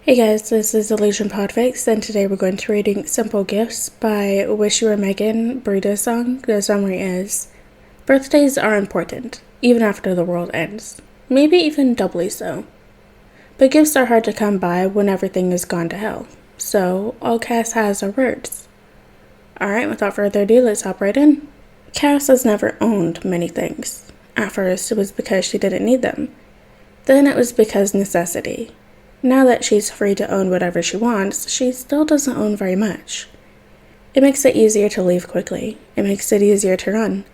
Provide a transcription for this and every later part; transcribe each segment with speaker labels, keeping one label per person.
Speaker 1: Hey guys, this is Illusion PODFIC, and today we're going to be reading Simple Gifts by Wish You Were Megan, Burrito Song. The summary is, birthdays are important, even after the world ends. Maybe even doubly so. But gifts are hard to come by when everything is gone to hell. So, all Cass has are words. Alright, without further ado, let's hop right in. Cass has never owned many things. At first, it was because she didn't need them. Then it was because necessity. Now that she's free to own whatever she wants, she still doesn't own very much. It makes it easier to leave quickly. It makes it easier to run.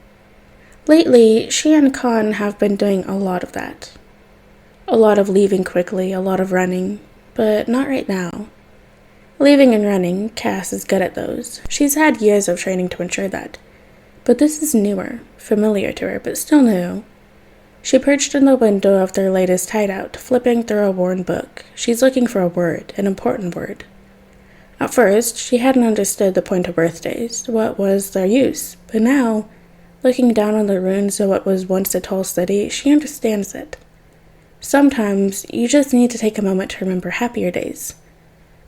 Speaker 1: Lately, she and Kon have been doing a lot of that. A lot of leaving quickly, a lot of running, but not right now. Leaving and running, Cass is good at those. She's had years of training to ensure that. But this is newer, familiar to her, but still new. She perched in the window of their latest hideout, flipping through a worn book. She's looking for a word, an important word. At first, she hadn't understood the point of birthdays, what was their use, but now, looking down on the ruins of what was once a tall city, she understands it. Sometimes, you just need to take a moment to remember happier days.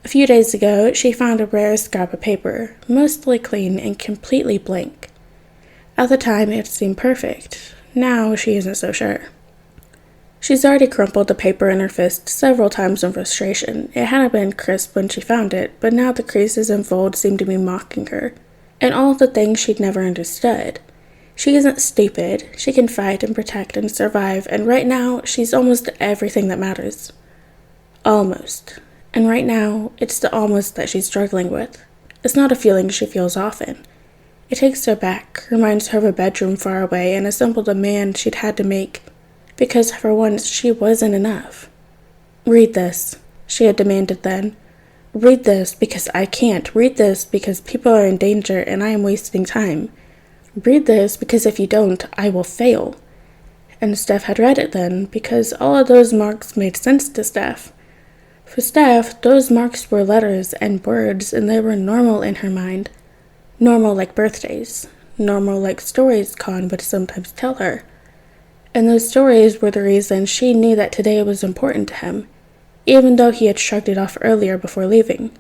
Speaker 1: A few days ago, she found a rare scrap of paper, mostly clean and completely blank. At the time, it seemed perfect. Now, she isn't so sure. She's already crumpled the paper in her fist several times in frustration. It hadn't been crisp when she found it, but now the creases and folds seemed to be mocking her, and all of the things she'd never understood. She isn't stupid. She can fight and protect and survive, and right now, she's almost everything that matters. Almost. And right now, it's the almost that she's struggling with. It's not a feeling she feels often. It takes her back, reminds her of a bedroom far away, and a simple demand she'd had to make, because for once she wasn't enough. Read this, she had demanded then. Read this because I can't. Read this because people are in danger and I am wasting time. Read this because if you don't, I will fail. And Steph had read it then, because all of those marks made sense to Steph. For Steph, those marks were letters and words, and they were normal in her mind. Normal like birthdays. Normal like stories Kon would sometimes tell her. And those stories were the reason she knew that today was important to him, even though he had shrugged it off earlier before leaving.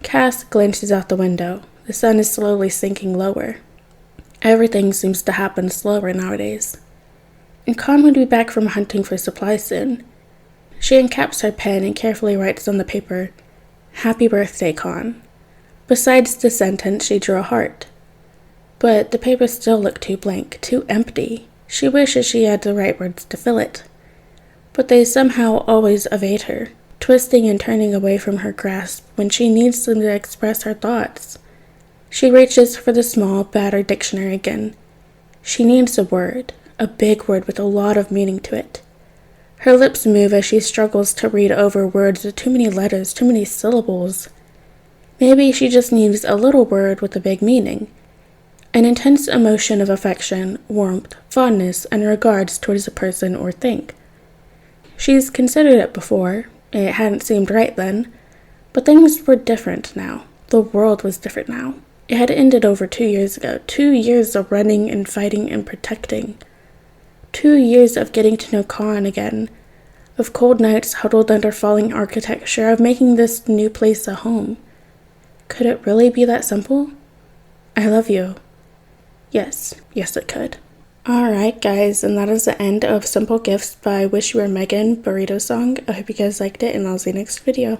Speaker 1: Cass glances out the window. The sun is slowly sinking lower. Everything seems to happen slower nowadays. And Kon would be back from hunting for supplies soon. She uncaps her pen and carefully writes on the paper, "Happy birthday, Kon." Besides the sentence, she drew a heart. But the paper still looked too blank, too empty. She wishes she had the right words to fill it. But they somehow always evade her, twisting and turning away from her grasp when she needs them to express her thoughts. She reaches for the small, battered dictionary again. She needs a word, a big word with a lot of meaning to it. Her lips move as she struggles to read over words with too many letters, too many syllables. Maybe she just needs a little word with a big meaning. An intense emotion of affection, warmth, fondness, and regards towards a person or thing. She's considered it before. It hadn't seemed right then. But things were different now. The world was different now. It had ended over 2 years ago. 2 years of running and fighting and protecting. 2 years of getting to know Kon again. Of cold nights huddled under falling architecture, of making this new place a home. Could it really be that simple? I love you. Yes it could. Alright guys, and that is the end of Simple Gifts by Wish You Were Megan, Burrito Song. I hope you guys liked it, and I'll see you next video.